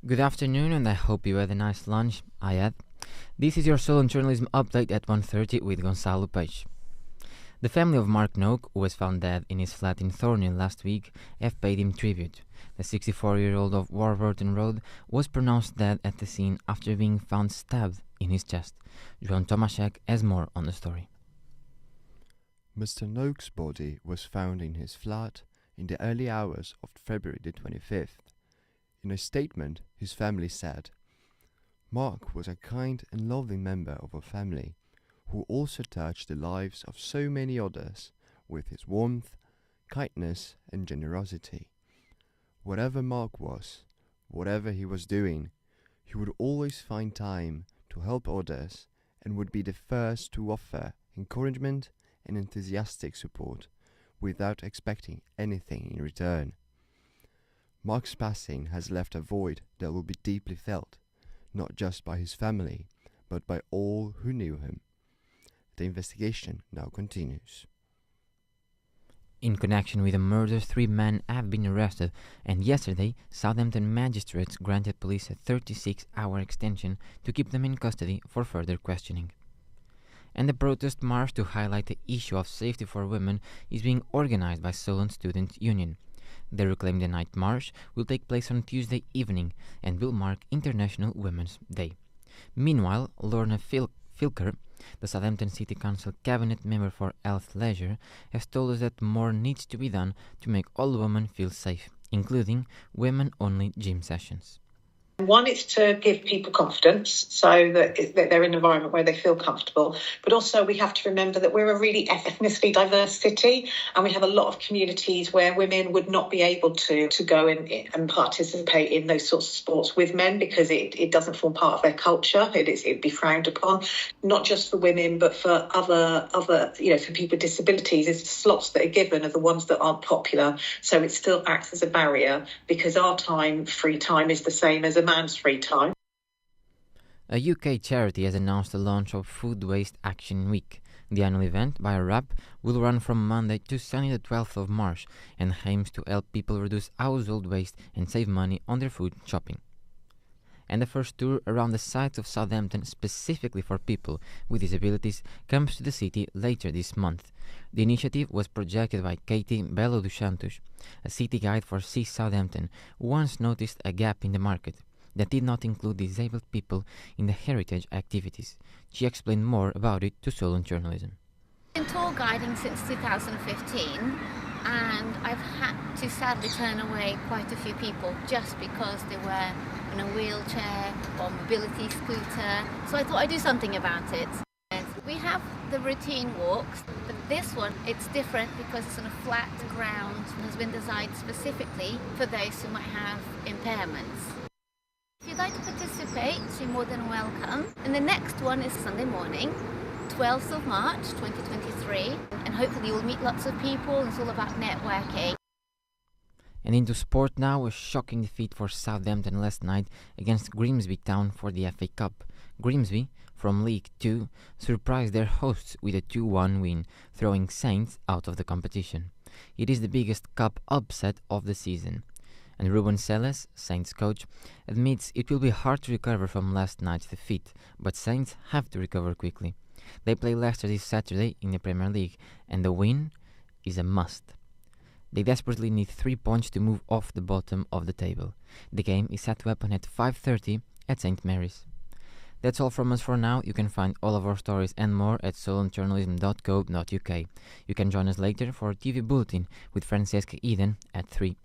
Good afternoon, and I hope you had a nice lunch. I had. This is your Solent journalism update at 1:30 with Gonçalo Peixe. The family of Mark Noak, who was found dead in his flat in Thornhill last week, have paid him tribute. The 64-year-old of Warburton Road was pronounced dead at the scene after being found stabbed in his chest. João Tomaszek has more on the story. Mr. Noak's body was found in his flat in the early hours of February the 25th. In a statement, his family said, "Mark was a kind and loving member of our family, who also touched the lives of so many others with his warmth, kindness and generosity. Whatever Mark was, whatever he was doing, he would always find time to help others and would be the first to offer encouragement and enthusiastic support without expecting anything in return. Mark's passing has left a void that will be deeply felt, not just by his family, but by all who knew him. The investigation now continues." In connection with the murder, 3 men have been arrested, and yesterday, Southampton magistrates granted police a 36-hour extension to keep them in custody for further questioning. And the protest march to highlight the issue of safety for women is being organized by Solent Student Union. The Reclaim the Night March will take place on Tuesday evening and will mark International Women's Day. Meanwhile, Lorna Filker, the Southampton City Council Cabinet Member for Health Leisure, has told us that more needs to be done to make all women feel safe, including women-only gym sessions. One is to give people confidence so that they're in an environment where they feel comfortable. But also we have to remember that we're a really ethnically diverse city, and we have a lot of communities where women would not be able to go and participate in those sorts of sports with men because it doesn't form part of their culture. It'd be frowned upon, not just for women, but for other for people with disabilities. It's the slots that are given are the ones that aren't popular. So it still acts as a barrier because our free time is the same as a man's free time. A UK charity has announced the launch of Food Waste Action Week. The annual event, by a wrap, will run from Monday to Sunday the 12th of March and aims to help people reduce household waste and save money on their food shopping. And the first tour around the sites of Southampton specifically for people with disabilities comes to the city later this month. The initiative was projected by Katie Belo dos Santos, a city guide for See Southampton, who once noticed a gap in the market that did not include disabled people in the heritage activities. She explained more about it to Solent Journalism. I've been tour guiding since 2015, and I've had to sadly turn away quite a few people just because they were in a wheelchair or mobility scooter, so I thought I'd do something about it. We have the routine walks, but this one, it's different because it's on a flat ground and has been designed specifically for those who might have impairments. If you'd like to participate, you're more than welcome. And the next one is Sunday morning, 12th of March 2023, and hopefully you'll meet lots of people. It's all about networking. And into sport now, a shocking defeat for Southampton last night against Grimsby Town for the FA Cup. Grimsby, from League 2, surprised their hosts with a 2-1 win, throwing Saints out of the competition. It is the biggest cup upset of the season. And Ruben Selles, Saints coach, admits it will be hard to recover from last night's defeat, but Saints have to recover quickly. They play Leicester this Saturday in the Premier League, and the win is a must. They desperately need 3 points to move off the bottom of the table. The game is set to happen at 5:30 at St Mary's. That's all from us for now. You can find all of our stories and more at solentjournalism.co.uk. You can join us later for TV Bulletin with Francesca Eden at 3.